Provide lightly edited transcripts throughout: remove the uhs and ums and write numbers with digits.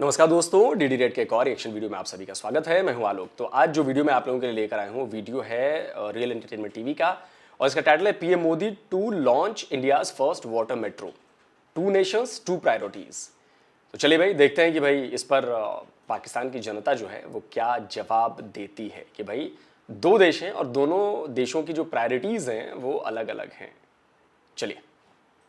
नमस्कार दोस्तों, DD red के एक और रिएक्शन वीडियो में आप सभी का स्वागत है। मैं हूं आलोक। तो आज जो वीडियो मैं आप लोगों के लिए लेकर आया हूं वीडियो है रियल एंटरटेनमेंट टीवी का और इसका टाइटल है PM Modi to launch India's first water metro, two nations two priorities. तो चलिए भाई देखते हैं कि भाई इस पर पाकिस्तान की जनता जो है वो क्या जवाब देती है कि भाई दो देश हैं और दोनों देशों की जो प्रायोरिटीज हैं वो अलग अलग हैं। चलिए।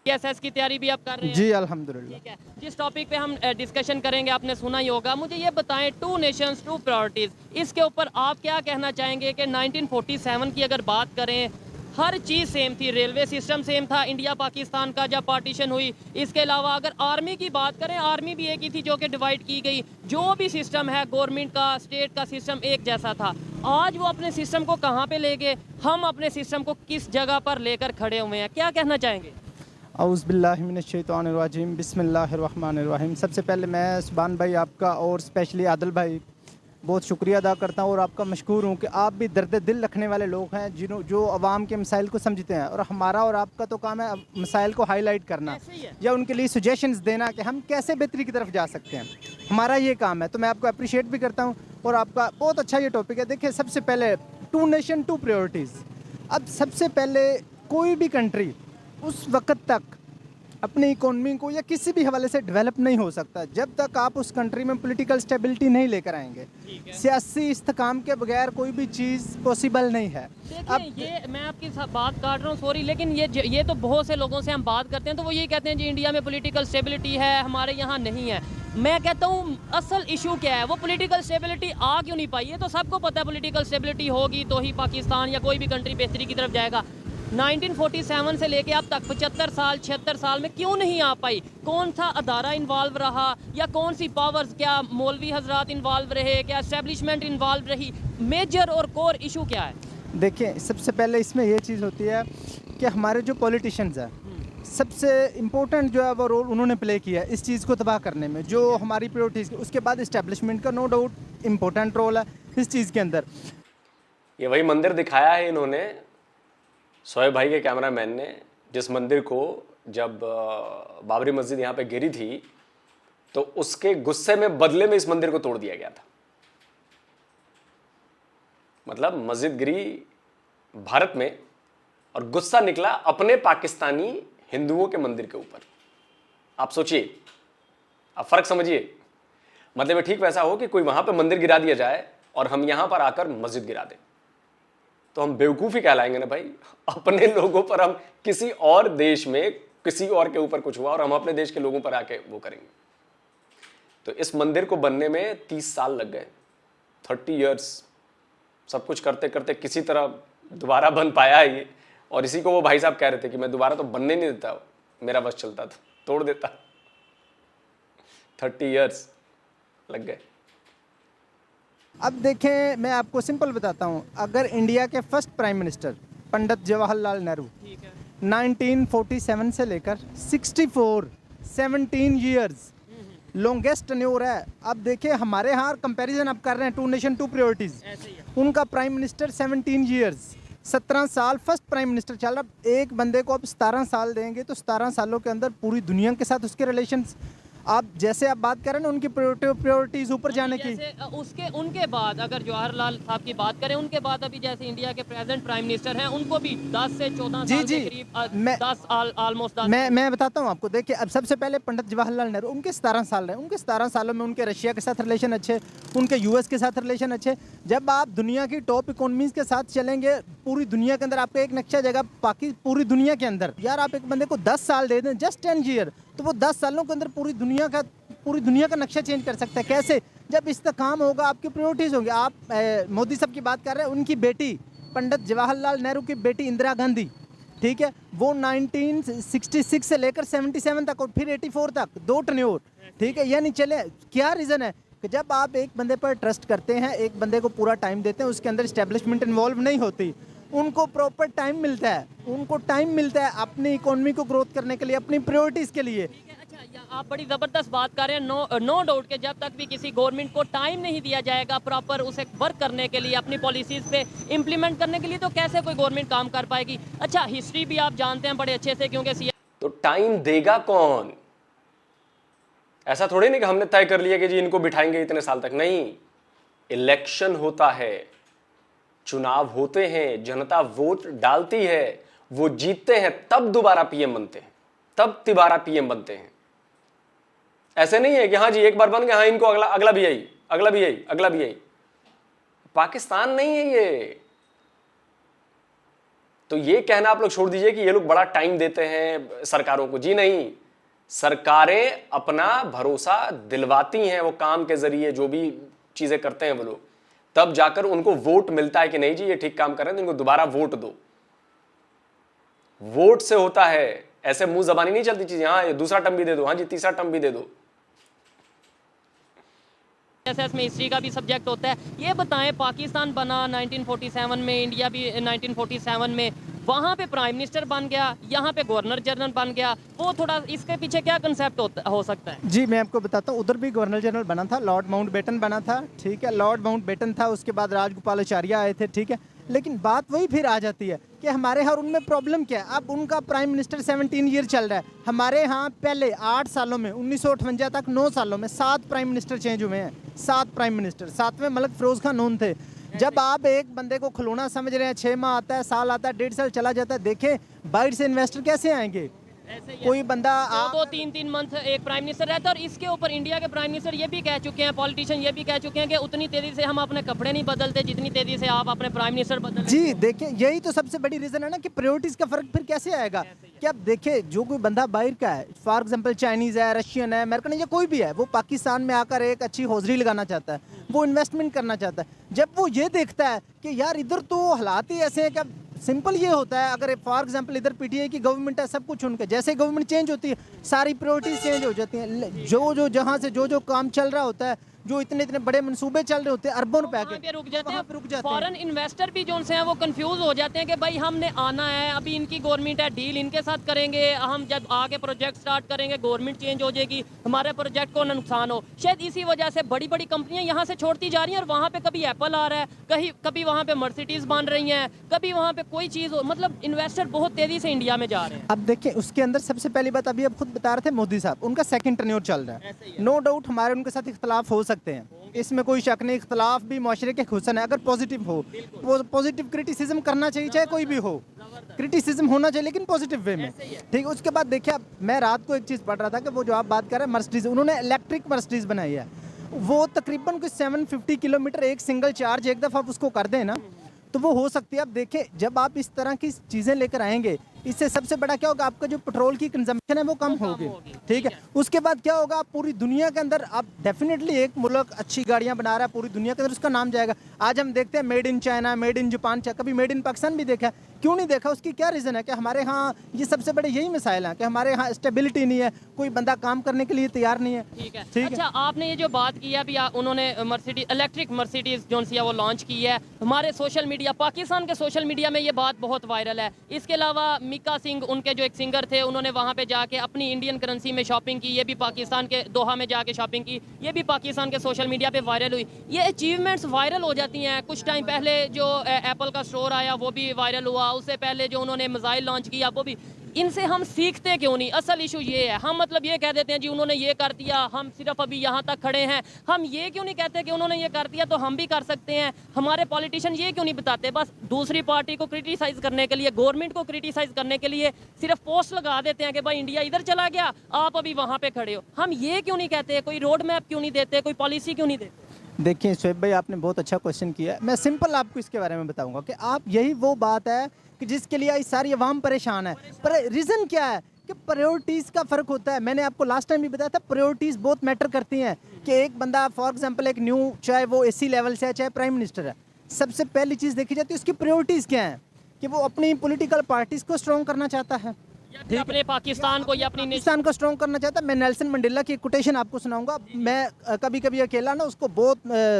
एसएस की तैयारी भी आप कर रहे हैं? जी अल्हम्दुलिल्लाह। ठीक है, जिस टॉपिक पे हम डिस्कशन करेंगे आपने सुना ही होगा। मुझे ये बताएं, टू नेशंस टू प्रायोरिटीज, इसके ऊपर आप क्या कहना चाहेंगे कि 1947 की अगर बात करें हर चीज़ सेम थी, रेलवे सिस्टम सेम था इंडिया पाकिस्तान का जब पार्टीशन हुई। इसके अलावा अगर आर्मी की बात करें, आर्मी भी एक ही थी जो कि डिवाइड की गई। जो भी सिस्टम है गवर्नमेंट का, स्टेट का सिस्टम एक जैसा था। आज वो अपने सिस्टम को कहाँ पे ले गए, हम अपने सिस्टम को किस जगह पर लेकर खड़े हुए हैं, क्या कहना चाहेंगे? औज़ुबिल्लाहिमिनश्शैतानिर्रजीम बिस्मिल्लाहिर्रहमानिर्रहीम। सबसे पहले मैं सुभान भाई आपका और स्पेशली आदिल भाई बहुत शुक्रिया अदा करता हूँ और आपका मशकूर हूँ कि आप भी दर्द दिल रखने वाले लोग हैं जो अवाम के मसाइल को समझते हैं। और हमारा और आपका तो काम है मसाइल को हाईलाइट करना या उनके लिए सजेशंस देना कि हम कैसे बेहतरी की तरफ जा सकते हैं। हमारा ये काम है, तो मैं आपको अप्रिशिएट भी करता हूँ और आपका बहुत अच्छा ये टॉपिक है। देखिए, सबसे पहले टू नेशन टू प्रायोरिटीज़। अब सबसे पहले कोई भी कंट्री उस वक्त तक अपनी इकोनॉमी को या किसी भी हवाले से डेवलप नहीं हो सकता जब तक आप उस कंट्री में पॉलिटिकल स्टेबिलिटी नहीं लेकर आएंगे। सियासी इस्तेकाम के बगैर कोई भी चीज़ पॉसिबल नहीं है। अब ये मैं आपकी बात काट रहा हूँ, सॉरी, लेकिन ये तो बहुत से लोगों से हम बात करते हैं तो वो यही कहते हैं जी इंडिया में पॉलिटिकल स्टेबिलिटी है, हमारे यहाँ नहीं है। मैं कहता हूँ असल इशू क्या है, वो पॉलिटिकल स्टेबिलिटी आ क्यों नहीं पाई? है तो सबको पता है पॉलिटिकल स्टेबिलिटी होगी तो ही पाकिस्तान या कोई भी कंट्री बेहतरी की तरफ जाएगा। 1947 से लेके अब तक 75 साल 76 साल में क्यों नहीं आ पाई? कौन सा अदारा इन्वॉल्व रहा या कौन सी पावर्स, क्या मौलवी हजरात इन्वॉल्व रहे, क्या एस्टेब्लिशमेंट इन्वॉल्व रही? मेजर और कोर इशू क्या है? देखिए, सबसे पहले इसमें ये चीज़ होती है कि हमारे जो पॉलिटिशियंस हैं सबसे इम्पोर्टेंट जो है वो रोल उन्होंने प्ले किया है इस चीज़ को तबाह करने में, जो हमारी प्रायोरिटीज़। उसके बाद इस्टेब्लिशमेंट का नो डाउट इम्पोर्टेंट रोल है इस चीज़ के अंदर। ये वही मंदिर दिखाया है इन्होंने, शोएब भाई के कैमरामैन ने, जिस मंदिर को जब बाबरी मस्जिद यहाँ पे गिरी थी तो उसके गुस्से में बदले में इस मंदिर को तोड़ दिया गया था। मतलब मस्जिद गिरी भारत में और गुस्सा निकला अपने पाकिस्तानी हिंदुओं के मंदिर के ऊपर। आप सोचिए, आप फर्क समझिए। मतलब ये ठीक वैसा हो कि कोई वहां पे मंदिर गिरा दिया जाए और हम यहां पर आकर मस्जिद गिरा दें, तो हम बेवकूफ़ी कहलाएंगे ना भाई। अपने लोगों पर हम किसी और देश में किसी और के ऊपर कुछ हुआ और हम अपने देश के लोगों पर आके वो करेंगे। तो इस मंदिर को बनने में 30 साल लग गए, 30 इयर्स। सब कुछ करते करते किसी तरह दोबारा बन पाया है ये। और इसी को वो भाई साहब कह रहे थे कि मैं दोबारा तो बनने नहीं देता, मेरा बस चलता था, तोड़ देता। 30 इयर्स लग गए। अब देखें, मैं आपको सिंपल बताता हूं। अगर इंडिया के first prime minister Pandit Jawaharlal Nehru 1947 से लेकर 17 ईयर्स लॉन्गेस्ट टेन्योर है। अब देखिए, हमारे यहाँ कंपैरिजन अब कर रहे हैं टू नेशन टू प्रायोरिटीज। उनका प्राइम मिनिस्टर 17 ईयर्स, 17 साल फर्स्ट प्राइम मिनिस्टर चल रहा। एक बंदे को अब 17 साल देंगे तो 17 सालों के अंदर पूरी दुनिया के साथ उसके रिलेशंस, आप जैसे आप बात कर रहे हैं ना उनकी प्रायोरिटीज ऊपर जाने की। उसके उनके बाद अगर जवाहरलाल साहब की बात करें, उनके बाद अभी जैसे इंडिया के प्रेजेंट प्राइम मिनिस्टर हैं, उनको भी 10 से 14 साल के करीब, 10 ऑलमोस्ट 10। मैं बताता हूँ आपको। देखिए, अब सबसे पहले पंडित जवाहरलाल नेहरू, उनके 17 साल रहे। उनके 17 सालों में उनके रशिया के साथ रिलेशन अच्छे, उनके यूएस के साथ रिलेशन अच्छे। जब आप दुनिया की टॉप इकोनॉमीज के साथ चलेंगे, पूरी दुनिया के अंदर आपका एक नक्शा जगह पूरी दुनिया के अंदर। यार, आप एक बंदे को 10 साल दे दें, जस्ट 10 ईयर, तो वो 10 सालों के अंदर पूरी दुनिया का नक्शा चेंज कर सकता है। कैसे? जब इस्तेकाम होगा, आपकी प्रायोरिटीज़ होंगी। आप मोदी साहब की बात कर रहे हैं, उनकी बेटी पंडित जवाहरलाल नेहरू की बेटी इंदिरा गांधी, ठीक है, वो 1966 से लेकर 77 तक और फिर 84 तक 2 टेन्योर, ठीक है। यानी चले, क्या रीज़न है कि जब आप एक बंदे पर ट्रस्ट करते हैं, एक बंदे को पूरा टाइम देते हैं, उसके अंदर इस्टेब्लिशमेंट इन्वॉल्व नहीं होती, उनको प्रॉपर टाइम मिलता है, उनको टाइम मिलता है अपनी इकोनॉमी को ग्रोथ करने के लिए, अपनी प्रायोरिटीज़ के लिए। आप बड़ी ज़बरदस्त बात कर रहे हैं। नो डाउट कि जब तक भी किसी गवर्नमेंट को टाइम नहीं दिया जाएगा प्रॉपर उसे वर्क करने के लिए, अपनी पॉलिसीज़ पे इम्प्लीमेंट करने के लिए, तो कैसे कोई गवर्नमेंट काम कर पाएगी? अच्छा, हिस्ट्री भी आप जानते हैं बड़े अच्छे से, क्योंकि तो टाइम देगा कौन? ऐसा थोड़ी नहीं कि हमने तय कर लिया कि जी इनको बिठाएंगे इतने साल तक, नहीं। इलेक्शन होता है, चुनाव होते हैं, जनता वोट डालती है, वो जीतते हैं, तब दोबारा पीएम बनते हैं, तब तिबारा पीएम बनते हैं। ऐसे नहीं है कि हाँ जी एक बार बन गए, हाँ इनको अगला भी आई, अगला भी आई, अगला भी आई। पाकिस्तान नहीं है ये। तो ये कहना आप लोग छोड़ दीजिए कि ये लोग बड़ा टाइम देते हैं सरकारों को। जी नहीं, सरकारें अपना भरोसा दिलवाती हैं, वो काम के जरिए जो भी चीजें करते हैं वो लोग, तब जाकर उनको वोट मिलता है कि नहीं जी ये ठीक काम कर रहे हैं, तो इनको दोबारा वोट दो। वोट से होता है, ऐसे मुंह जबानी नहीं चलती चीजें। हाँ ये दूसरा टर्म भी दे दो, हाँ जी तीसरा टर्म भी दे दो। में हिस्ट्री का भी सब्जेक्ट होता है। ये बताएं, पाकिस्तान बना 1947 में, इंडिया भी 1947 में, वहाँ पे प्राइम मिनिस्टर बन गया, यहाँ पे गवर्नर जनरल बन गया। वो थोड़ा इसके पीछे क्या कंसेप्ट हो सकता है? जी मैं आपको बताता हूँ, उधर भी गवर्नर जनरल बना था, लॉर्ड माउंटबेटन बना था, ठीक है। लॉर्ड माउंटबेटन था, उसके बाद राजगोपालाचार्य आए थे, ठीक है। लेकिन बात वही फिर आ जाती है कि हमारे यहाँ उनमें प्रॉब्लम क्या है। अब उनका प्राइम मिनिस्टर 17 ईयर चल रहा है, हमारे यहाँ पहले 8 सालों में 1958 तक 9 सालों में 7 प्राइम मिनिस्टर चेंज हुए हैं। 7 प्राइम मिनिस्टर, 7वें मलिक फिरोज खान नून थे। जब आप एक बंदे को खिलौना समझ रहे हैं, 6 माह आता है, साल आता है, 1.5 साल चला जाता है, देखें बाहर से इन्वेस्टर कैसे आएंगे? कोई बंदा 2-3 मंथ एक प्राइम मिनिस्टर रहता है। और इसके ऊपर इंडिया के प्राइम मिनिस्टर ये भी कह चुके हैं, पॉलिटिशियन ये भी कह चुके हैं कि उतनी तेजी से हम अपने कपड़े नहीं बदलते जितनी तेजी से आप अपने प्राइम मिनिस्टर बदल। जी देखिए, यही तो सबसे बड़ी रीजन है ना कि प्रायोरिटीज का फर्क फिर कैसे आएगा। कि अब देखिए जो कोई बंदा बाहर का है, फॉर एग्जांपल चाइनीज है, रशियन है, अमेरिकन है, या कोई भी है, वो पाकिस्तान में आकर एक अच्छी हौजरी लगाना चाहता है, वो इन्वेस्टमेंट करना चाहता है। जब वो ये देखता है कि यार इधर तो हालात ही ऐसे हैं कि अब सिंपल ये होता है, अगर फॉर एग्जांपल इधर पीटीआई की गवर्नमेंट है, सब कुछ उनके, जैसे गवर्नमेंट चेंज होती है सारी प्रायोरिटीज चेंज हो जाती हैं। जो जहाँ से जो काम चल रहा होता है, जो इतने बड़े मंसूबे चल रहे होते हैं अरबों रुपए के, रुक जाते हैं। फॉरेन इन्वेस्टर भी जो हैं वो कंफ्यूज हो जाते हैं कि भाई हमने आना है, अभी इनकी गवर्नमेंट है, डील इनके साथ करेंगे, हम जब आगे प्रोजेक्ट स्टार्ट करेंगे गवर्नमेंट चेंज हो जाएगी, हमारे प्रोजेक्ट को नुकसान हो। शायद इसी वजह से बड़ी बड़ी कंपनियां यहाँ से छोड़ती जा रही हैं, और वहाँ पे कभी एप्पल आ रहा है, कभी वहाँ पे मर्सिडीज बन रही हैं, कभी वहाँ पे कोई चीज़ हो। मतलब इन्वेस्टर बहुत तेजी से इंडिया में जा रहे हैं। अब देखिए उसके अंदर सबसे पहली बात, अभी आप खुद बता रहे थे, मोदी साहब उनका सेकंड टर्न्योर चल रहा है। नो डाउट हमारे उनके साथ इख्तलाफ हो सकते हैं, इसमें कोई शक नहीं। इख्तलाफ भी माशरे के हुसन है, अगर पॉजिटिव हो, वो पॉजिटिव क्रिटिसिज्म करना चाहिए, चाहे कोई भी हो, क्रिटिसिज्म होना चाहिए लेकिन पॉजिटिव वे में, ठीक। उसके बाद देखिए, मैं रात को एक चीज़ पढ़ रहा था कि वो जो आप बात कर रहे हैं मर्सिडीज, उन्होंने इलेक्ट्रिक मर्सिडीज बनाई है। वो तकरीबन कुछ 750 किलोमीटर एक सिंगल चार्ज एक दफ़ा आप उसको कर दें ना, तो वो हो सकती है। अब देखिए जब आप इस तरह की चीज़ें लेकर आएंगे, इससे सबसे बड़ा क्या होगा, आपका जो पेट्रोल की कंजम्पशन है वो कम होगी, ठीक है। उसके बाद क्या होगा, आप पूरी दुनिया के अंदर, आप डेफिनेटली एक मुल्क अच्छी गाड़ियां बना रहा है, पूरी दुनिया के अंदर उसका नाम जाएगा। आज हम देखते हैं made in China, made in Japan, कभी मेड इन पाकिस्तान भी देखा है, क्यों नहीं देखा? उसकी क्या रीज़न है कि हमारे यहाँ ये सबसे बड़े यही मिसाइल हैं कि हमारे यहाँ स्टेबिलिटी नहीं है, कोई बंदा काम करने के लिए तैयार नहीं है, ठीक है। ठीक अच्छा, आपने ये जो बात की है अभी, उन्होंने मर्सिडीज इलेक्ट्रिक मर्सिडीज जो सी है वो लॉन्च की है। हमारे सोशल मीडिया, पाकिस्तान के सोशल मीडिया में ये बात बहुत वायरल है। इसके अलावा मिका सिंह, उनके जो एक सिंगर थे, उन्होंने वहाँ पे जाके अपनी इंडियन करेंसी में शॉपिंग की, ये भी पाकिस्तान के दोहा में जाके शॉपिंग की, ये भी पाकिस्तान के सोशल मीडिया पे वायरल हुई। ये अचीवमेंट्स वायरल हो जाती हैं। कुछ टाइम पहले जो एप्पल का स्टोर आया वो भी वायरल हुआ, उससे पहले जो उन्होंने मिसाइल लॉन्च किया वो भी। इनसे हम सीखते क्यों नहीं? असल इशू ये है, हम मतलब ये कह देते हैं जी उन्होंने ये कर दिया, हम सिर्फ अभी यहाँ तक खड़े हैं। हम ये क्यों नहीं कहते कि उन्होंने ये कर दिया तो हम भी कर सकते हैं? हमारे पॉलिटिशियन ये क्यों नहीं बताते? बस दूसरी पार्टी को क्रिटिसाइज करने के लिए, गवर्नमेंट को क्रिटिसाइज करने के लिए सिर्फ पोस्ट लगा देते हैं कि भाई इंडिया इधर चला गया, आप अभी वहाँ पे खड़े हो। हम ये क्यों नहीं कहते? कोई रोड मैप क्यों नहीं देते? कोई पॉलिसी क्यों नहीं देते? देखिए शोएब भाई, आपने बहुत अच्छा क्वेश्चन किया है। मैं सिंपल आपको इसके बारे में बताऊंगा कि आप, यही वो बात है कि जिसके लिए इस सारी अवाम परेशान है। पर रीज़न क्या है कि प्रायोरिटीज़ का फ़र्क होता है। मैंने आपको लास्ट टाइम भी बताया था, प्रायोरिटीज़ बहुत मैटर करती हैं। कि एक बंदा फॉर एग्जांपल एक न्यू, चाहे वो एसी लेवल से है, चाहे प्राइम मिनिस्टर है, सबसे पहली चीज़ देखी जाती है उसकी प्रायोरिटीज़ क्या हैं, कि वो अपनी पॉलिटिकल पार्टीज़ को स्ट्रॉन्ग करना चाहता है, अपने पाकिस्तान को या अपनी पाकिस्तान को स्ट्रॉन्ग करना चाहता है। मैं नेल्सन मंडेला की एक कोटेशन आपको सुनाऊंगा। मैं कभी कभी अकेला ना उसको बहुत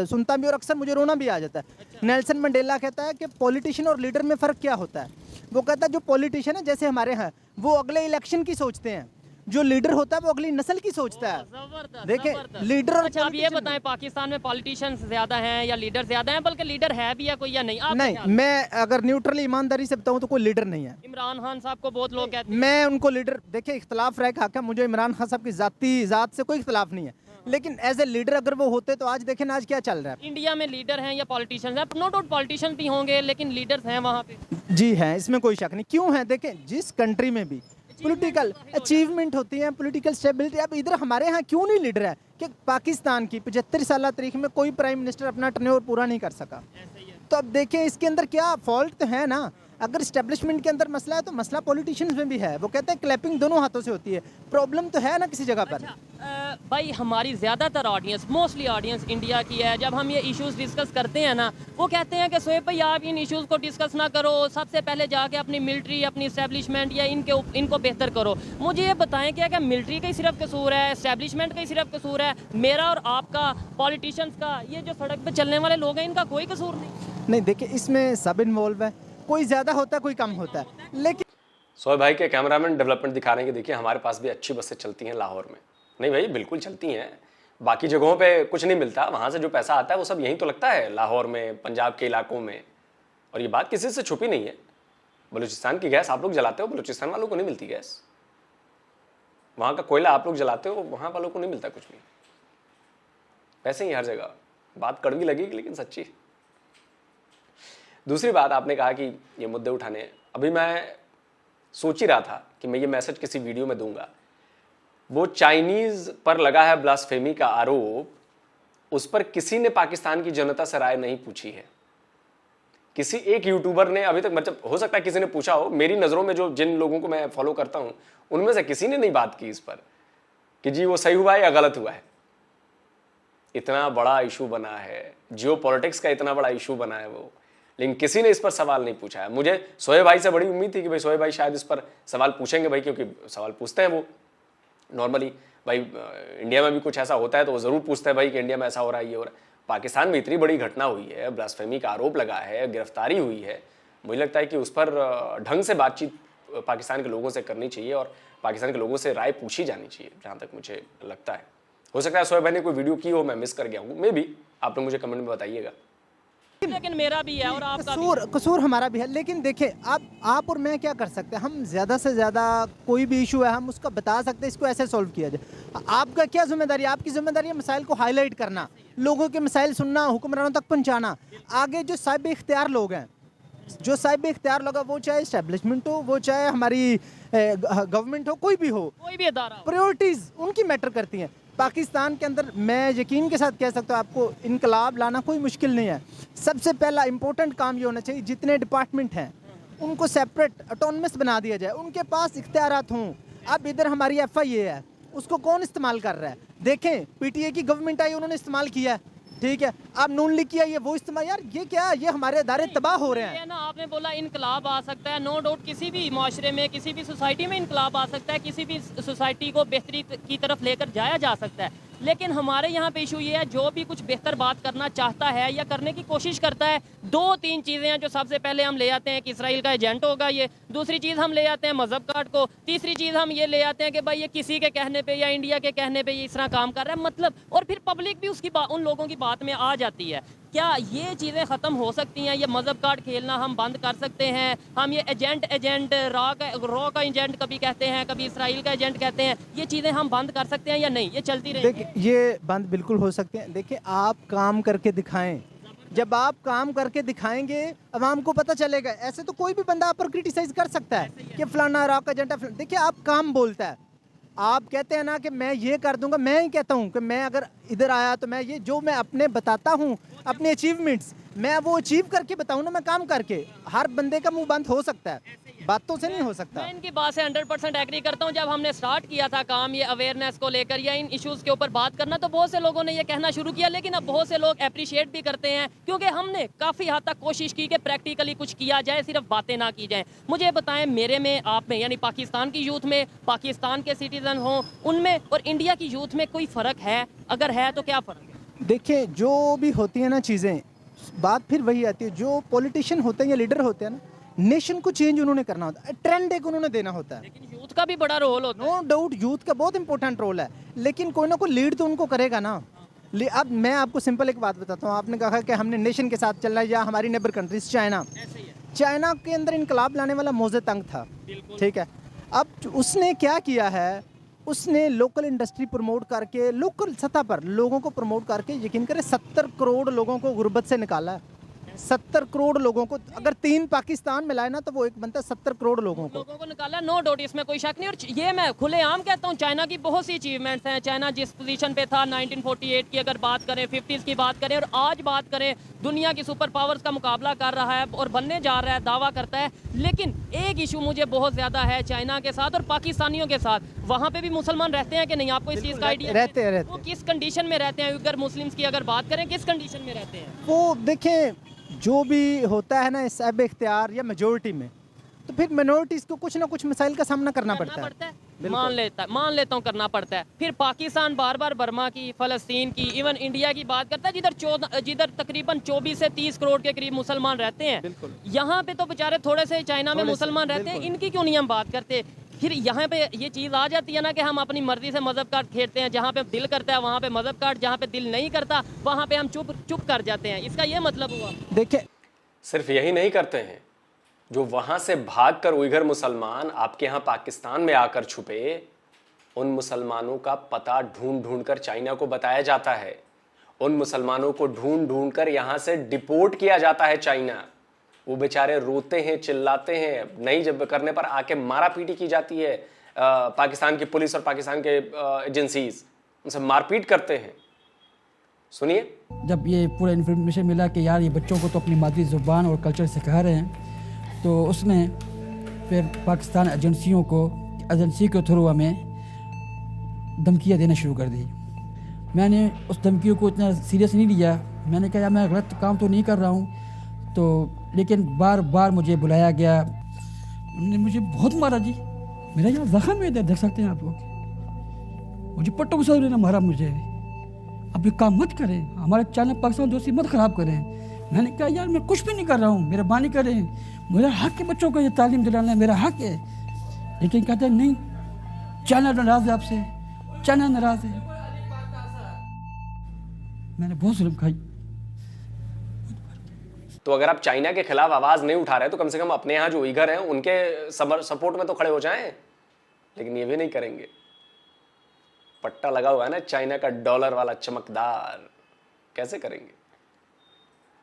सुनता भी और अक्सर मुझे रोना भी आ जाता है। अच्छा। नेल्सन मंडेला कहता है कि पॉलिटिशियन और लीडर में फ़र्क क्या होता है। वो कहता है जो पॉलिटिशियन है, जैसे हमारे यहाँ, वो अगले इलेक्शन की सोचते हैं, जो लीडर होता है वो अगली नस्ल की सोचता है। जबरदस्त, देखिए जबरदस्त। लीडर और अच्छा आप ये politician- बताएं पाकिस्तान में पॉलिटिशियंस ज्यादा हैं या लीडर ज्यादा हैं, बल्कि लीडर है भी या कोई या नहीं? आप नहीं, मैं अगर न्यूट्रली ईमानदारी से बताऊं तो कोई लीडर नहीं है। इमरान खान साहब को बहुत लोग कहते हैं। मैं उनको लीडर, देखिए इख्तलाफ रहे हक है, मुझे इमरान खान साहब की ज़ात से कोई इख्तलाफ नहीं है, लेकिन एज ए लीडर अगर वो होते तो आज देखें ना आज क्या चल रहा है। इंडिया में लीडर हैं या पॉलिटिशियंस हैं? नो डाउट पॉलिटिशियंस भी होंगे, लेकिन लीडर्स हैं वहाँ पे। जी हैं, इसमें कोई शक नहीं। क्यों है, देखें जिस कंट्री में भी पॉलिटिकल अचीवमेंट होती है, पॉलिटिकल स्टेबिलिटी, अब इधर हमारे यहाँ क्यों नहीं लीडर है कि पाकिस्तान की 75 साल तारीख में कोई प्राइम मिनिस्टर अपना टर्न्योर पूरा नहीं कर सका। तो अब देखें इसके अंदर क्या फॉल्ट तो है ना। अगर इस्टेब्लिशमेंट के अंदर मसला है तो मसला पॉलिटिशियंस में भी है। वो कहते हैं क्लैपिंग दोनों हाथों से होती है, प्रॉब्लम तो है ना किसी जगह पर। भाई हमारी ज़्यादातर ऑडियंस, मोस्टली ऑडियंस इंडिया की है। जब हम ये इश्यूज डिस्कस करते हैं ना, वो कहते हैं कि शोएब भाई आप इन इश्यूज को डिस्कस ना करो, सबसे पहले जाके अपनी मिलिट्री, अपनी इस्टेब्लिशमेंट या इनको बेहतर करो। मुझे ये बताएं क्या मिलिट्री का ही सिर्फ कसूर है, इस्टेब्लिशमेंट का ही सिर्फ कसूर है? मेरा और आपका, पॉलिटिशियंस का, ये जो सड़क पर चलने वाले लोग हैं, इनका कोई कसूर नहीं? देखिए इसमें सब इन्वॉल्व है, कोई ज़्यादा होता है कोई कम होता है, लेकिन शोएब भाई के कैमरामैन डेवलपमेंट दिखा रहे हैं कि देखिए हमारे पास भी अच्छी बसें चलती हैं लाहौर में। नहीं भाई बिल्कुल चलती हैं, बाकी जगहों पे कुछ नहीं मिलता, वहाँ से जो पैसा आता है वो सब यहीं तो लगता है लाहौर में, पंजाब के इलाकों में। और ये बात किसी से छुपी नहीं है। बलूचिस्तान की गैस आप लोग जलाते हो, बलूचिस्तान वालों को नहीं मिलती गैस। वहाँ का कोयला आप लोग जलाते हो, वहाँ वालों को नहीं मिलता कुछ भी। वैसे ही हर जगह, बात कड़वी लगेगी लेकिन सच्ची। दूसरी बात, आपने कहा कि ये मुद्दे उठाने, अभी मैं सोच ही रहा था कि मैं ये मैसेज किसी वीडियो में दूंगा। वो चाइनीज पर लगा है ब्लास्फेमी का आरोप, उस पर किसी ने पाकिस्तान की जनता से राय नहीं पूछी है। किसी एक यूट्यूबर ने अभी तक, मतलब हो सकता है किसी ने पूछा हो, मेरी नज़रों में जो जिन लोगों को मैं फॉलो करता हूं उनमें से किसी ने नहीं बात की इस पर कि जी वो सही हुआ है या गलत हुआ है। इतना बड़ा इशू बना है, जियो पॉलिटिक्स का इतना बड़ा इशू बना है वो, लेकिन किसी ने इस पर सवाल नहीं पूछा है। मुझे शोएब भाई से बड़ी उम्मीद थी कि भाई शोएब भाई शायद इस पर सवाल पूछेंगे भाई, क्योंकि सवाल पूछते हैं वो नॉर्मली भाई। इंडिया में भी कुछ ऐसा होता है तो वो ज़रूर पूछते हैं भाई कि इंडिया में ऐसा हो रहा है, ये हो रहा है। पाकिस्तान में इतनी बड़ी घटना हुई है, ब्लास्फेमी का आरोप लगा है, गिरफ्तारी हुई है, मुझे लगता है कि उस पर ढंग से बातचीत पाकिस्तान के लोगों से करनी चाहिए और पाकिस्तान के लोगों से राय पूछी जानी चाहिए, जहाँ तक मुझे लगता है। हो सकता है शोएब भाई ने कोई वीडियो की हो, मैं मिस कर गया हूँ, मे भी आप लोग मुझे कमेंट में बताइएगा। लेकिन मेरा भी है और आपका कसूर हमारा भी है। लेकिन देखिए आप और मैं क्या कर सकते हैं, हम ज़्यादा से ज़्यादा कोई भी इशू है हम उसका बता सकते हैं, इसको ऐसे सॉल्व किया जाए। आपका क्या जिम्मेदारी है? आपकी जिम्मेदारी है मसाइल को हाईलाइट करना, लोगों के मसाइल सुनना, हुक्मरानों तक पहुँचाना। आगे जो साहिब इख्तियार लोग हैं, जो साहिब इख्तियार लोग हैं, वो चाहे इस्टेब्लिशमेंट हो, वो चाहे हमारी गवर्नमेंट हो, कोई भी हो, कोई भी अदारा हो, प्रायोरिटीज़ उनकी मैटर करती हैं। पाकिस्तान के अंदर मैं यकीन के साथ कह सकता हूँ आपको, इनकलाब लाना कोई मुश्किल नहीं है। सबसे पहला इंपॉर्टेंट काम ये होना चाहिए, जितने डिपार्टमेंट हैं उनको सेपरेट ऑटोनमस बना दिया जाए, उनके पास इख्तियारात हों। अब इधर हमारी FIA है, उसको कौन इस्तेमाल कर रहा है? देखें PTA की गवर्नमेंट आई, उन्होंने इस्तेमाल किया, ठीक है। अब नून लीग किया, ये वो इस्तेमाल, यार ये क्या, ये हमारे अदारे तबाह हो रहे हैं ना। आपने बोला इनकलाब आ सकता है, नो डाउट किसी भी माशरे में, किसी भी सोसाइटी में इनकलाब आ सकता है, किसी भी सोसाइटी को बेहतरी की तरफ लेकर जाया जा सकता है। लेकिन हमारे यहाँ पे इशू ये है, जो भी कुछ बेहतर बात करना चाहता है या करने की कोशिश करता है, 2-3 चीज़ें हैं जो सबसे पहले हम ले आते हैं कि इसराइल का एजेंट होगा ये, दूसरी चीज़ हम ले आते हैं मजहब कार्ड को, तीसरी चीज़ हम ये ले आते हैं कि भाई ये किसी के कहने पे या इंडिया के कहने पे ये इस तरह काम कर रहा है, मतलब। और फिर पब्लिक भी उसकी उन लोगों की बात में आ जाती है। क्या ये चीज़ें ख़त्म हो सकती हैं? ये मजहब कार्ड खेलना हम बंद कर सकते हैं? हम ये एजेंट रॉ का एजेंट कभी कहते हैं, कभी इसराइल का एजेंट कहते हैं, ये चीज़ें हम बंद कर सकते हैं या नहीं? ये चलती रहेगी? देखिए ये बंद बिल्कुल हो सकते हैं। देखिए आप काम करके दिखाएं, जब आप काम करके दिखाएंगे अवाम को पता चलेगा। ऐसे तो कोई भी बंदा आप पर क्रिटिसाइज कर सकता है कि फलाना रॉ का एजेंट है। देखिए आप काम बोलता है, आप कहते हैं ना कि मैं ये कर दूंगा, मैं ही कहता हूँ कि मैं अगर इधर आया तो मैं ये जो मैं अपने बताता हूँ, अपने अचीवमेंट्स, मैं वो अचीव करके बताऊँ ना, मैं काम करके। हर बंदे का मुंह बंद हो सकता है, बातों से नहीं हो सकता। मैं इनकी बात से 100% एग्री करता हूँ। जब हमने स्टार्ट किया था काम ये अवेयरनेस को लेकर या इन इश्यूज़ के ऊपर बात करना, तो बहुत से लोगों ने ये कहना शुरू किया, लेकिन अब बहुत से लोग अप्रिशिएट भी करते हैं, क्योंकि हमने काफ़ी हद तक कोशिश की कि प्रैक्टिकली कुछ किया जाए, सिर्फ बातें ना की जाएँ। मुझे बताएं, मेरे में, आप में, यानी पाकिस्तान की यूथ में, पाकिस्तान के सिटीजन हों उनमें और इंडिया की यूथ में कोई फ़र्क है? अगर है तो क्या फ़र्क है? देखिए जो भी होती है ना चीज़ें, बात फिर वही आती है, जो पॉलिटिशियन होते हैं या लीडर होते हैं ना, नेशन को चेंज उन्होंने करना होता है, ट्रेंड एक उन्होंने देना होता है। लेकिन यूथ यूथ का भी बड़ा रोल होता है। नो डाउट यूथ का बहुत इंपॉर्टेंट रोल है, लेकिन कोई ना कोई लीड तो उनको करेगा ना। अब मैं आपको सिंपल एक बात बताता हूँ, आपने कहा कि हमने नेशन के साथ चलना है या हमारी नेबर कंट्रीज चाइना, चाइना के अंदर इनकलाब लाने वाला मोजे तंग था, ठीक है। अब उसने क्या किया है, उसने लोकल इंडस्ट्री प्रमोट करके, लोकल सतह पर लोगों को प्रमोट करके, यकीन करें 70 करोड़ लोगों को गुर्बत से निकाला है। 70 करोड़ लोगों को, अगर 3 पाकिस्तान में लाए ना तो वो एक बनता है 70 करोड़ लोगों को निकाला, नो डाउट, इसमें कोई शक नहीं। और ये मैं खुलेआम कहता हूँ, चाइना की बहुत सी अचीवमेंट्स हैं। चाइना जिस पोजीशन पे था 1948 की अगर बात करें, 50s की बात करें और आज बात करें, दुनिया की सुपर पावर्स का मुकाबला कर रहा है और बनने जा रहा है, दावा करता है। लेकिन एक इशू मुझे बहुत ज़्यादा है चाइना के साथ और पाकिस्तानियों के साथ। वहाँ पे भी मुसलमान रहते हैं कि नहीं, आपको इस चीज़ का आइडिया? रहते हैं। वो किस कंडीशन में रहते हैं? अगर मुस्लिम्स की अगर बात करें, किस कंडीशन में रहते हैं वो? देखें, जो भी होता है ना साहिब इख्तियार या मेजोरिटी में, तो फिर मिनोरिटीज़ को कुछ ना कुछ मसाइल का सामना करना पड़ता है। मान लेता हूँ करना पड़ता है। फिर पाकिस्तान बार बार बर्मा की, फ़लस्तीन की, इवन इंडिया की बात करता है, जिधर तकरीबन 24 से 30 करोड़ के करीब मुसलमान रहते हैं। यहाँ पे तो बेचारे थोड़े से चाइना में मुसलमान रहते हैं, इनकी क्यों नहीं हम बात करते? फिर यहाँ पे ये चीज़ आ जाती है ना कि हम अपनी मर्जी से मजहब कार्ड खेलते हैं, जहाँ पे दिल करता है वहाँ पे मजहब कार्ड, जहाँ पे दिल नहीं करता वहाँ पे हम चुप कर जाते हैं। इसका ये मतलब हुआ। देखिए, सिर्फ यही नहीं करते हैं, जो वहां से भागकर उइगर मुसलमान आपके यहाँ पाकिस्तान में आकर छुपे, उन मुसलमानों का पता ढूंढ ढूंढ कर चाइना को बताया जाता है। उन मुसलमानों को ढूंढ ढूंढ कर यहाँ से डिपोर्ट किया जाता है चाइना। वो बेचारे रोते हैं, चिल्लाते हैं, नहीं जब करने पर आके मारा पीटी की जाती है। पाकिस्तान की पुलिस और पाकिस्तान के एजेंसीज उनसे मारपीट करते हैं। सुनिए। जब ये पूरा इन्फॉर्मेशन मिला कि यार ये बच्चों को तो अपनी मादरी ज़ुबान और कल्चर सिखा रहे हैं, तो उसने फिर पाकिस्तान एजेंसी के थ्रू हमें धमकियाँ देना शुरू कर दी। मैंने उस धमकियों को इतना सीरियस नहीं लिया। मैंने कहा यार मैं गलत काम तो नहीं कर रहा हूँ, तो लेकिन बार बार मुझे बुलाया गया। उन्होंने मुझे बहुत मारा जी, मेरा यहाँ जख्म है, इधर देख सकते हैं आप लोग। मुझे पट्टों के साथ मारा मुझे। अब ये काम मत करें, हमारे चाइना पाकिस्तान दोस्ती मत ख़राब करें। मैंने कहा यार मैं कुछ भी नहीं कर रहा हूँ, मेहरबानी करें, मेरा हक है बच्चों को ये तालीम दिलाना है, मेरा हक है। लेकिन कहते हैं नहीं, चाइना नाराज़ है आपसे, चाइना नाराज़ है। मैंने बहुत जुल्म खाई। तो अगर आप चाइना के खिलाफ आवाज नहीं उठा रहे तो कम से कम अपने यहाँ जो उइगर हैं उनके सपोर्ट में तो खड़े हो जाएं, लेकिन ये भी नहीं करेंगे। पट्टा लगा हुआ है ना चाइना का डॉलर वाला चमकदार, कैसे करेंगे?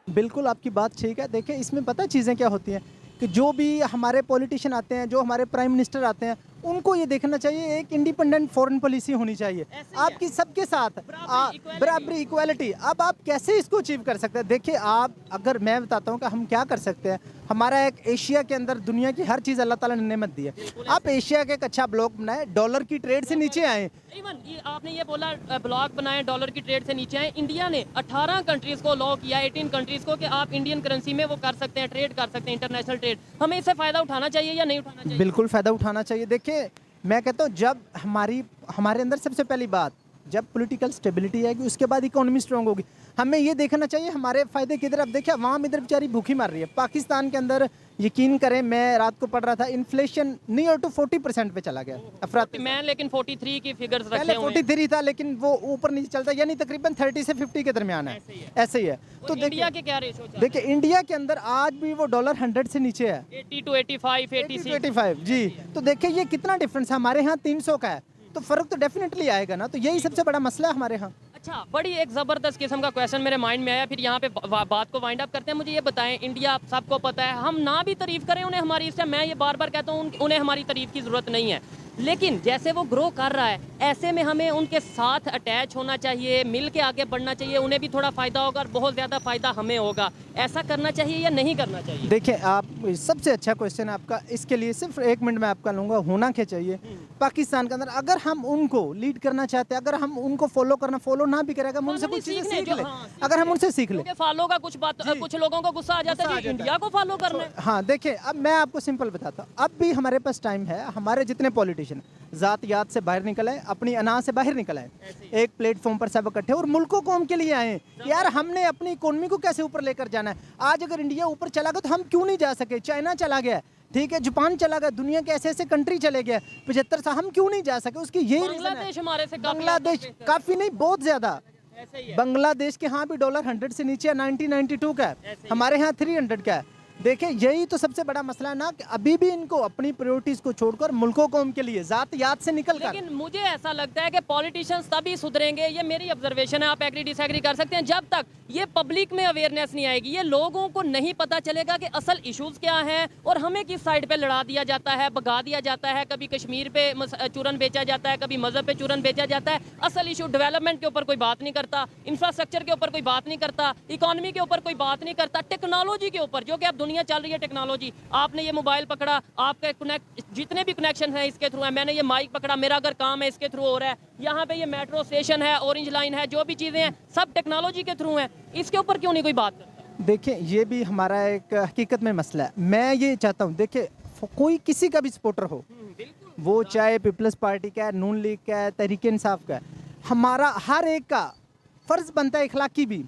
बिल्कुल आपकी बात ठीक है। देखिए, इसमें पता चीज़ें क्या होती हैं कि जो भी हमारे पॉलिटिशियन आते हैं, जो हमारे प्राइम मिनिस्टर आते हैं, उनको ये देखना चाहिए एक इंडिपेंडेंट फॉरेन पॉलिसी होनी चाहिए आपकी सबके साथ, बराबरी, इक्वालिटी। अब आप कैसे इसको अचीव कर सकते हैं? देखिए, आप अगर मैं बताता हूँ कि हम क्या कर सकते हैं। हमारा एक एशिया के अंदर दुनिया की हर चीज़ अल्लाह ताला ने नेमत दी है। आप एशिया का एक अच्छा ब्लॉक बनाए, डॉलर की ट्रेड से नीचे आए। इवन आपने ये बोला ब्लॉक बनाए, डॉलर की ट्रेड से नीचे आए। इंडिया ने 18 कंट्रीज को लॉ किया, 18 कंट्रीज को, कि आप इंडियन करेंसी में वो कर सकते हैं, ट्रेड कर सकते हैं, इंटरनेशनल ट्रेड। हमें इससे फ़ायदा उठाना चाहिए या नहीं उठाना चाहिए? बिल्कुल फ़ायदा उठाना चाहिए। देखिए, मैं कहता हूँ जब हमारे अंदर सबसे पहली बात, जब पॉलिटिकल स्टेबिलिटी आएगी उसके बाद इकोनॉमी स्ट्रांग होगी। हमें ये देखना चाहिए हमारे फ़ायदे किधर। अब देखिए, अवाम इधर बेचारी भूखी मर रही है। पाकिस्तान के अंदर यकीन करें, मैं रात को पढ़ रहा था, इन्फ्लेशन नियर टू 40% पे चला गया। मैं लेकिन 43 की फिगर्स पहले रखे हुए हैं। 43 था, लेकिन वो ऊपर नीचे चलता, यानी तकरीबन 30 से 50 के दरमियान है। ऐसे ही है। तो इंडिया के क्या रेशो चल रहा है? देखिए, इंडिया के अंदर आज भी वो डॉलर 100 से नीचे है, 80 to 85, 86। 85 जी। तो देखिए ये कितना डिफरेंस है। हमारे यहाँ 300 का है, तो फ़र्क तो डेफिनेटली आएगा ना। तो यही सबसे बड़ा मसला है हमारे यहाँ। अच्छा, बड़ी एक ज़बरदस्त किस्म का क्वेश्चन मेरे माइंड में आया, फिर यहाँ पे बात को वाइंड अप करते हैं। मुझे ये बताएं, इंडिया आप सबको पता है, हम ना भी तारीफ़ करें उन्हें हमारी, इससे मैं ये बार बार कहता हूँ उन्हें हमारी तारीफ़ की ज़रूरत नहीं है, लेकिन जैसे वो ग्रो कर रहा है ऐसे में हमें उनके साथ अटैच होना चाहिए, मिल के आगे बढ़ना चाहिए। उन्हें भी थोड़ा फ़ायदा होगा और बहुत ज़्यादा फ़ायदा हमें होगा। ऐसा करना चाहिए या नहीं करना चाहिए? देखिए, आप सबसे अच्छा क्वेश्चन है आपका। इसके लिए सिर्फ 1 मिनट में आपका लूँगा। होना क्या चाहिए पाकिस्तान के अंदर, अगर हम उनको लीड करना चाहते हैं, अगर हम उनको फॉलो ना भी करेगा, हम उनसे कुछ चीज़ें सीख ले। अगर हम उनसे सीख ले, फॉलो का कुछ लोगों को गुस्सा आ जाता है कि इंडिया को फॉलो करना है। हाँ, देखिए, अब मैं आपको सिंपल बताता हूँ। अब भी हमारे पास टाइम है। हमारे जितने पॉलिटिशियन ज़ातियात से बाहर निकल आए, अपनी अना से बाहर निकल आए, एक प्लेटफॉर्म पर सब इकट्ठे और मुल्कों को के लिए आए। यार, हमने अपनी इकोनॉमी को कैसे ऊपर लेकर जाना है। आज अगर इंडिया ऊपर चला गया तो हम क्यों नहीं जा सके? चाइना चला गया, ठीक है, जापान चला गया, दुनिया के ऐसे ऐसे कंट्री चले गए 75 साल, हम क्यों नहीं जा सके? उसकी यही रीजन है। बांग्लादेश हमारे से काफी बांग्लादेश आगे है। काफी नहीं, बहुत ज्यादा। ऐसे ही है। बांग्लादेश के यहाँ भी डॉलर 100 से नीचे 1992 का है, हमारे यहाँ 300 का है। देखिए यही तो सबसे बड़ा मसला है ना कि अभी भी इनको अपनी प्रायोरिटीज को छोड़कर मुल्कों कौम के लिए जात याद से निकल कर। लेकिन मुझे ऐसा लगता है कि पॉलिटिशियंस तभी सुधरेंगे, ये मेरी ऑब्जर्वेशन है, आप एग्री डिसएग्री कर सकते हैं, जब तक ये पब्लिक में अवेयरनेस नहीं आएगी, ये लोगों को नहीं पता चलेगा कि असल इश्यूज क्या हैं और हमें किस साइड पे लड़ा दिया जाता है, भगा दिया जाता है, कभी कश्मीर पे चूरन बेचा जाता है, कभी मजहब पे चूरन बेचा जाता है। असल इशू डेवलपमेंट के ऊपर कोई बात नहीं करता, इंफ्रास्ट्रक्चर के ऊपर कोई बात नहीं करता, इकोनॉमी के ऊपर कोई बात नहीं करता, टेक्नोलॉजी के ऊपर, जो कि अब दुनिया चल रही है टेक्नोलॉजी। आपने ये मोबाइल पकड़ा, आपके कनेक्ट जितने भी कनेक्शन है इसके थ्रू है, मैंने ये माइक पकड़ा, मेरा अगर काम है इसके थ्रू हो रहा है, यहाँ पे ये मेट्रो स्टेशन है, ऑरेंज लाइन है, जो भी चीजें हैं सब टेक्नोलॉजी के थ्रू हैं। इसके ऊपर क्यों नहीं कोई बात करता? देखिए ये भी हमारा एक हकीकत में मसला है। मैं ये चाहता हूँ, देखिए कोई किसी का भी सपोर्टर हो, वो चाहे पीपल्स पार्टी का है, नून लीग का है, तहरीक इंसाफ का है, हमारा हर एक का फर्ज बनता है इखलाकी भी,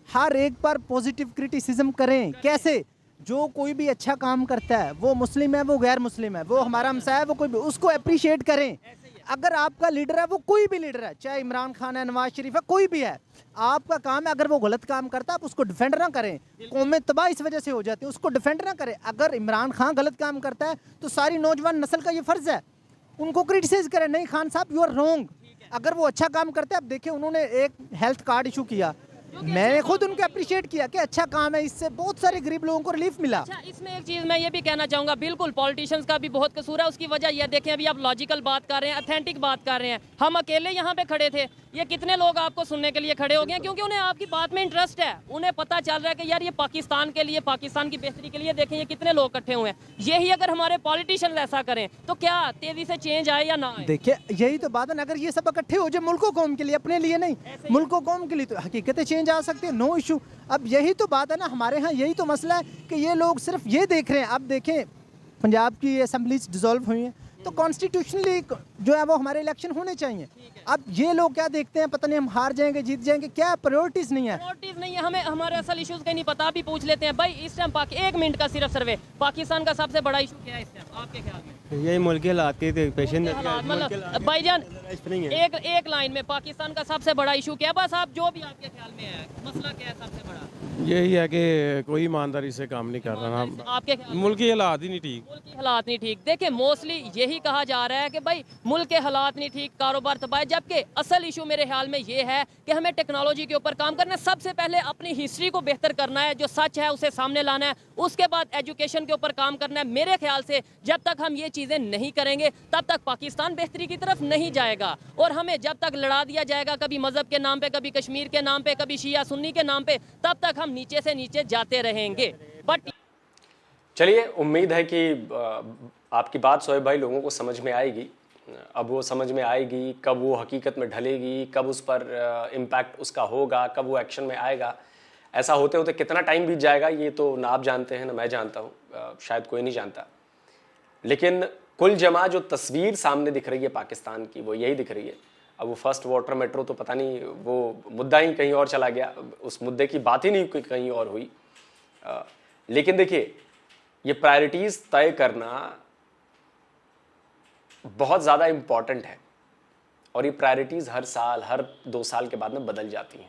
हर एक पर पॉजिटिव क्रिटिसिज्म करें। कैसे? जो कोई भी अच्छा काम करता है, वो मुस्लिम है, वो गैर मुस्लिम है, वो हमारा हमसाया है, वो कोई भी, उसको अप्रिशिएट करें। अगर आपका लीडर है, वो कोई भी लीडर है, चाहे इमरान खान है, नवाज शरीफ है, कोई भी है, आपका काम है, अगर वो गलत काम करता है आप उसको डिफेंड ना करें। कौमें तबाह इस वजह से हो जाती है, उसको डिफेंड ना करें। अगर इमरान खान गलत काम करता है तो सारी नौजवान नस्ल का ये फर्ज है उनको क्रिटिसाइज करें, नहीं खान साहब यू आर रॉन्ग। अगर वो अच्छा काम करते हैं, अब देखिए उन्होंने एक हेल्थ कार्ड इशू किया, मैंने खुद उनको अप्रिशिएट किया कि अच्छा काम है, इससे बहुत सारे गरीब लोगों को रिलीफ मिला। अच्छा, इसमें एक चीज मैं ये भी कहना चाहूंगा, बिल्कुल पॉलिटिशियंस का भी बहुत कसूर है। उसकी वजह ये देखें, अभी आप लॉजिकल बात कर रहे हैं, अथेंटिक बात कर रहे हैं, हम अकेले यहाँ पे खड़े थे, ये कितने लोग आपको सुनने के लिए खड़े हो गए हैं, क्योंकि उन्हें आपकी बात में इंटरेस्ट है, उन्हें पता चल रहा है कि यार ये पाकिस्तान के लिए, पाकिस्तान की बेहतरी के लिए देखें ये कितने लोग इकट्ठे हुए हैं। यही अगर हमारे पॉलिटिशियन ऐसा करें तो क्या तेजी से चेंज आए या ना आए? देखिए यही तो बात है ना, अगर ये सब इकट्ठे हो जाए मुल्कों कौम के लिए, अपने लिए नहीं, मुल्कों कौम के लिए, तो हकीकतें चेंज आ सकती है, नो इशू। अब यही तो बात है ना, हमारे यहाँ यही तो मसला है कि ये लोग सिर्फ ये देख रहे हैं। अब देखें पंजाब की असेंबलीज डिसॉल्व हुई हैं, तो कॉन्स्टिट्यूशनली जो है वो हमारे इलेक्शन होने चाहिए। अब ये लोग क्या देखते हैं, पता नहीं हम हार जाएंगे जीत जाएंगे, क्या प्रायोरिटीज नहीं है, प्रायोरिटीज नहीं है, हमें हमारे असल इश्यूज का नहीं पता। अभी पूछ लेते हैं भाई, इस टाइम 1 मिनट का सिर्फ सर्वे, पाकिस्तान का सबसे बड़ा इशू क्या है इस टाइम आपके ख्याल में? यही मुल्क के हालात के पेशेंट मतलब भाईजान एक लाइन में पाकिस्तान का सबसे बड़ा इशू क्या है? बस आप जो भी आपके ख्याल में है, मसला क्या है सबसे बड़ा? यही है कि कोई ईमानदारी से काम नहीं कर रहा ना, आपके ख्याल में? मुल्क की हालात ही नहीं ठीक। मुल्क के हालात नहीं ठीक। देखिए मोस्टली यही कहा जा रहा है कि भाई मुल्क के हालात नहीं ठीक, कारोबार तबाह, जबकि असल इशू मेरे ख्याल में ये है कि हमें टेक्नोलॉजी के ऊपर काम करना है। सबसे पहले अपनी हिस्ट्री को बेहतर करना है, जो सच है उसे सामने लाना है, उसके बाद एजुकेशन के ऊपर काम करना है। मेरे ख्याल से जब तक हम ये चीज़ें नहीं करेंगे तब तक पाकिस्तान बेहतरी की तरफ नहीं जाएगा। और हमें जब तक लड़ा दिया जाएगा कभी मजहब के नाम पे, कभी कश्मीर के नाम पे, कभी शिया सुन्नी के नाम पे, तब तक हम नीचे से नीचे जाते रहेंगे। बट चलिए, उम्मीद है कि आपकी बात शोएब भाई लोगों को समझ में आएगी। अब वो समझ में आएगी, कब वो हकीकत में ढलेगी, कब उस पर इम्पैक्ट उसका होगा, कब वो एक्शन में आएगा, ऐसा होते होते कितना टाइम बीत जाएगा ये तो ना आप जानते हैं ना मैं जानता हूँ, शायद कोई नहीं जानता। लेकिन कुल जमा जो तस्वीर सामने दिख रही है पाकिस्तान की, वो यही दिख रही है। अब वो फर्स्ट वाटर मेट्रो तो पता नहीं, वो मुद्दा ही कहीं और चला गया, उस मुद्दे की बात ही नहीं कहीं और हुई। लेकिन देखिए, ये प्रायोरिटीज़ तय करना बहुत ज़्यादा इम्पॉर्टेंट है, और ये प्रायोरिटीज़ हर साल, हर 2 साल के बाद में बदल जाती हैं।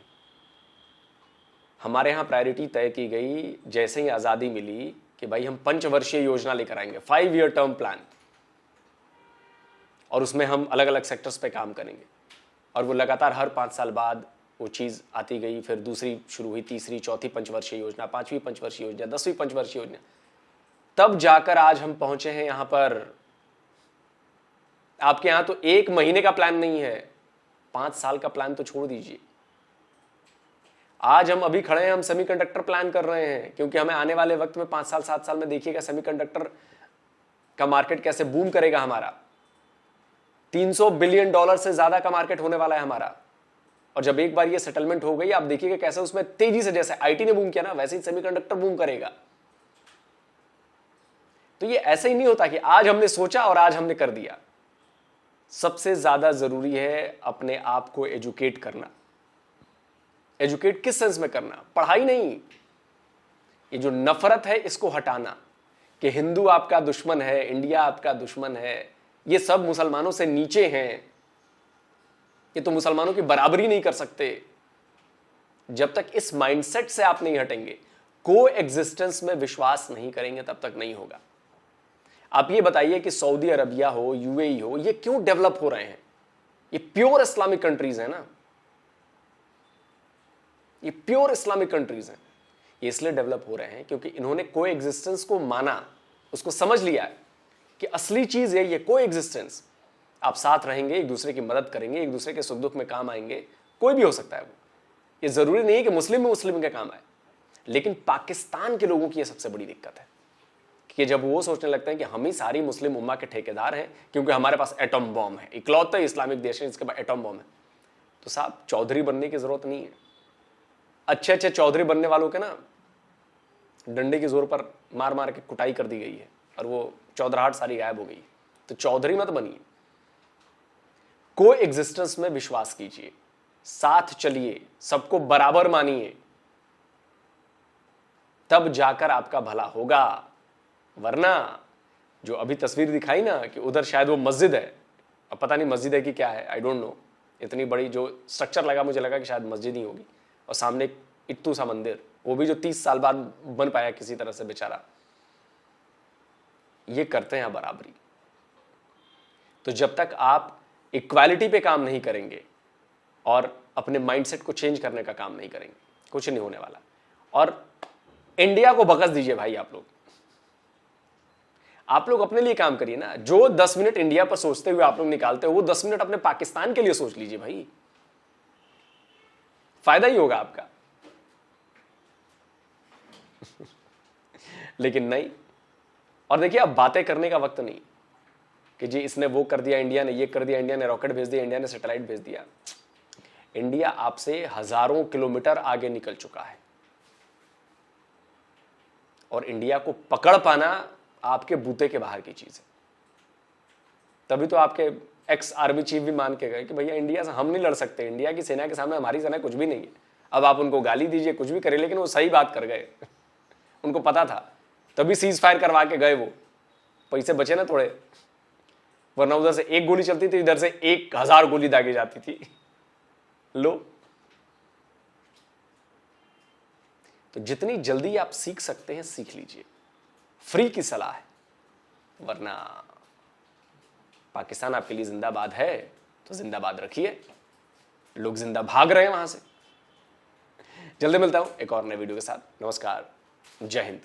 हमारे यहाँ प्रायोरिटी तय की गई जैसे ही आज़ादी मिली कि भाई हम 5 वर्षीय योजना लेकर आएंगे, 5 ईयर टर्म प्लान, और उसमें हम अलग अलग सेक्टर्स पे काम करेंगे। और वो लगातार हर 5 साल बाद वो चीज़ आती गई, फिर दूसरी शुरू हुई, तीसरी, चौथी पंचवर्षीय योजना, 5वीं पंचवर्षीय योजना, 10वीं पंचवर्षीय योजना, तब जाकर आज हम पहुंचे हैं यहाँ पर। आपके यहाँ तो 1 महीने का प्लान नहीं है, 5 साल का प्लान तो छोड़ दीजिए। आज हम अभी खड़े हैं, हम सेमीकंडक्टर प्लान कर रहे हैं, क्योंकि हमें आने वाले वक्त में 5 साल 7 साल में देखिएगा सेमीकंडक्टर का मार्केट कैसे बूम करेगा। हमारा $300 बिलियन से ज्यादा का मार्केट होने वाला है हमारा। और जब एक बार ये सेटलमेंट हो गई, आप देखिएगा कैसे उसमें तेजी से, जैसे आईटी ने बूम किया ना, वैसे ही सेमीकंडक्टर बूम करेगा। तो ये ऐसे ही नहीं होता कि आज हमने सोचा और आज हमने कर दिया। सबसे ज्यादा जरूरी है अपने आप को एजुकेट करना। एजुकेट किस सेंस में करना? पढ़ाई नहीं, ये जो नफरत है इसको हटाना, कि हिंदू आपका दुश्मन है, इंडिया आपका दुश्मन है, ये सब मुसलमानों से नीचे हैं, ये तो मुसलमानों की बराबरी नहीं कर सकते, जब तक इस माइंडसेट से आप नहीं हटेंगे, को एग्जिस्टेंस में विश्वास नहीं करेंगे, तब तक नहीं होगा। आप ये बताइए कि सऊदी अरबिया हो, यूएई हो, ये क्यों डेवलप हो रहे हैं? ये प्योर इस्लामिक कंट्रीज है ना, ये प्योर इस्लामिक कंट्रीज हैं। ये इसलिए डेवलप हो रहे हैं क्योंकि इन्होंने को एग्जिस्टेंस को माना, उसको समझ लिया है कि असली चीज है ये को एग्जिस्टेंस। आप साथ रहेंगे, एक दूसरे की मदद करेंगे, एक दूसरे के सुख दुख में काम आएंगे, कोई भी हो सकता है वो। ये जरूरी नहीं है कि मुस्लिम में मुस्लिम के काम आए, लेकिन पाकिस्तान के लोगों की यह सबसे बड़ी दिक्कत है कि जब वो सोचने लगते हैं कि हम ही सारी मुस्लिम उम्मा के ठेकेदार हैं क्योंकि हमारे पास एटम बॉम्ब है, इकलौता इस्लामिक देश है जिसके पास एटम बॉम्ब है, तो साहब चौधरी बनने की जरूरत नहीं है। अच्छे अच्छे चौधरी बनने वालों के ना डंडे के जोर पर मार मार के कुटाई कर दी गई है और वो चौधराहट सारी गायब हो गई। तो चौधरी मत बनिए, को एग्जिस्टेंस में विश्वास कीजिए, साथ चलिए, सबको बराबर मानिए, तब जाकर आपका भला होगा। वरना जो अभी तस्वीर दिखाई ना कि उधर शायद वो मस्जिद है, अब पता नहीं मस्जिद है कि क्या है, आई डोंट नो, इतनी बड़ी जो स्ट्रक्चर लगा मुझे लगा कि शायद मस्जिद ही होगी, और सामने एक इत्तू सा मंदिर, वो भी जो 30 साल बाद बन पाया किसी तरह से बेचारा। ये करते हैं बराबरी। तो जब तक आप इक्वालिटी पे काम नहीं करेंगे और अपने माइंडसेट को चेंज करने का काम नहीं करेंगे, कुछ नहीं होने वाला। और इंडिया को बकस दीजिए भाई, आप लोग अपने लिए काम करिए ना। जो 10 मिनट इंडिया पर सोचते हुए आप लोग निकालते हो, वो 10 मिनट अपने पाकिस्तान के लिए सोच लीजिए भाई, फायदा ही होगा आपका। लेकिन नहीं। और देखिए, अब बातें करने का वक्त नहीं कि जी इसने वो कर दिया, इंडिया ने ये कर दिया, इंडिया ने रॉकेट भेज दिया, इंडिया ने सैटेलाइट भेज दिया। इंडिया आपसे हजारों किलोमीटर आगे निकल चुका है और इंडिया को पकड़ पाना आपके बूते के बाहर की चीज है। तभी तो आपके एक्स आर्मी चीफ भी मान के गए कि भैया इंडिया से हम नहीं लड़ सकते, इंडिया की सेना के सामने हमारी सेना कुछ भी नहीं है। अब आप उनको गाली दीजिए, कुछ भी करें, लेकिन वो सही बात कर गए। उनको पता था, तभी सीज फायर करवा के गए वो। पैसे बचे ना थोड़े, वरना उधर से एक गोली चलती थी, इधर से 1000 गोली दागी जाती थी। लो, तो जितनी जल्दी आप सीख सकते हैं सीख लीजिए, फ्री की सलाह है। वरना पाकिस्तान आपके लिए जिंदाबाद है तो जिंदाबाद रखिए। लोग जिंदा भाग रहे हैं वहां से। जल्दी मिलता हूं एक और नए वीडियो के साथ। नमस्कार, जय हिंद।